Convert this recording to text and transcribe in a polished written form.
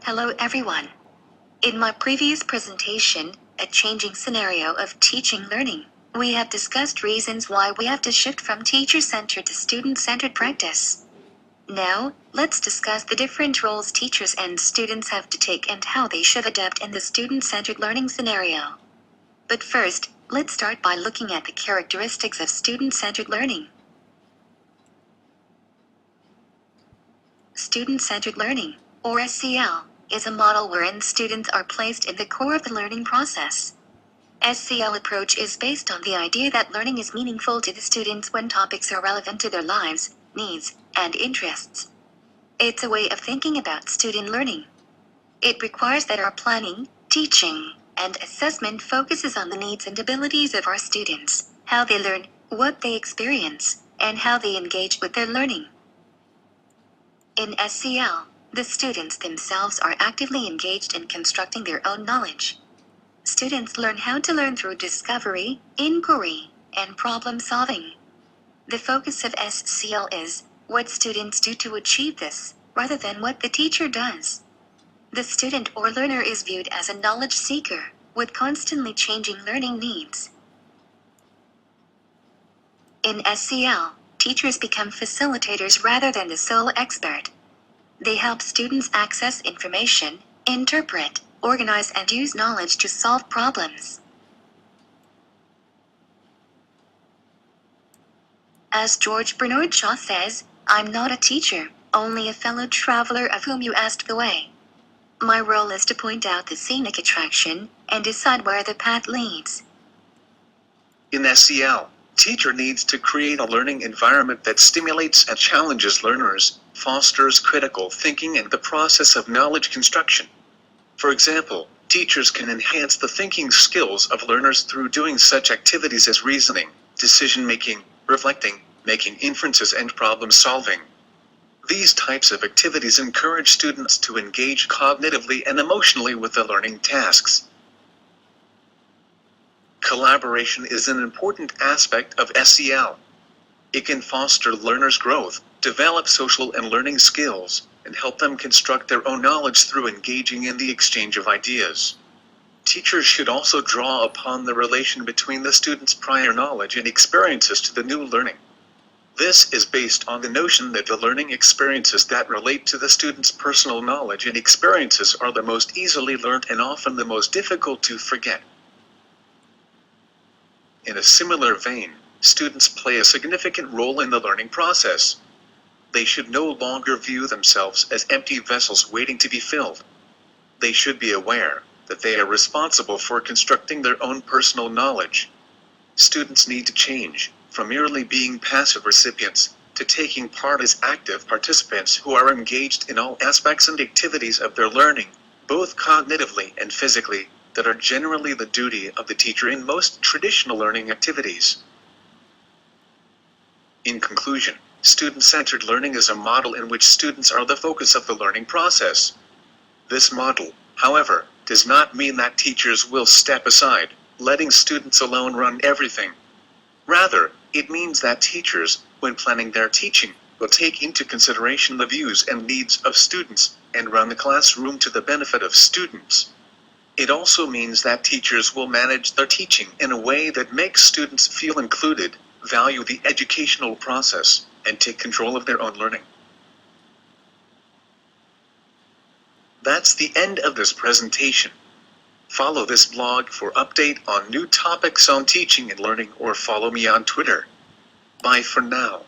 Hello everyone. In my previous presentation, A Changing Scenario of Teaching Learning, we have discussed reasons why we have to shift from teacher-centered to student-centered practice. Now, let's discuss the different roles teachers and students have to take and how they should adapt in the student-centered learning scenario. But first, let's start by looking at the characteristics of student-centered learning. Student-centered learning, or SCL, is a model wherein students are placed in the core of the learning process. SCL approach is based on the idea that learning is meaningful to the students when topics are relevant to their lives, needs, and interests. It's a way of thinking about student learning. It requires that our planning, teaching, and assessment focuses on the needs and abilities of our students, how they learn, what they experience, and how they engage with their learning. In SCL, the students themselves are actively engaged in constructing their own knowledge. Students learn how to learn through discovery, inquiry, and problem solving. The focus of SCL is what students do to achieve this, rather than what the teacher does. The student or learner is viewed as a knowledge seeker, with constantly changing learning needs. In SCL, teachers become facilitators rather than the sole expert. They help students access information, interpret, organize and use knowledge to solve problems. As George Bernard Shaw says, "I'm not a teacher, only a fellow traveler of whom you asked the way. My role is to point out the scenic attraction and decide where the path leads." In SCL, teacher needs to create a learning environment that stimulates and challenges learners, fosters critical thinking and the process of knowledge construction. For example, teachers can enhance the thinking skills of learners through doing such activities as reasoning, decision-making, reflecting, making inferences and problem-solving. These types of activities encourage students to engage cognitively and emotionally with the learning tasks. Collaboration is an important aspect of SCL. It can foster learners' growth, develop social and learning skills, and help them construct their own knowledge through engaging in the exchange of ideas. Teachers should also draw upon the relation between the students' prior knowledge and experiences to the new learning. This is based on the notion that the learning experiences that relate to the student's personal knowledge and experiences are the most easily learned and often the most difficult to forget. In a similar vein, students play a significant role in the learning process. They should no longer view themselves as empty vessels waiting to be filled. They should be aware that they are responsible for constructing their own personal knowledge. Students need to change from merely being passive recipients to taking part as active participants who are engaged in all aspects and activities of their learning, both cognitively and physically, that are generally the duty of the teacher in most traditional learning activities. In conclusion, student-centered learning is a model in which students are the focus of the learning process. This model, however, does not mean that teachers will step aside, letting students alone run everything. Rather, it means that teachers, when planning their teaching, will take into consideration the views and needs of students, and run the classroom to the benefit of students. It also means that teachers will manage their teaching in a way that makes students feel included, value the educational process, and take control of their own learning. That's the end of this presentation. Follow this blog for update on new topics on teaching and learning or follow me on Twitter. Bye for now.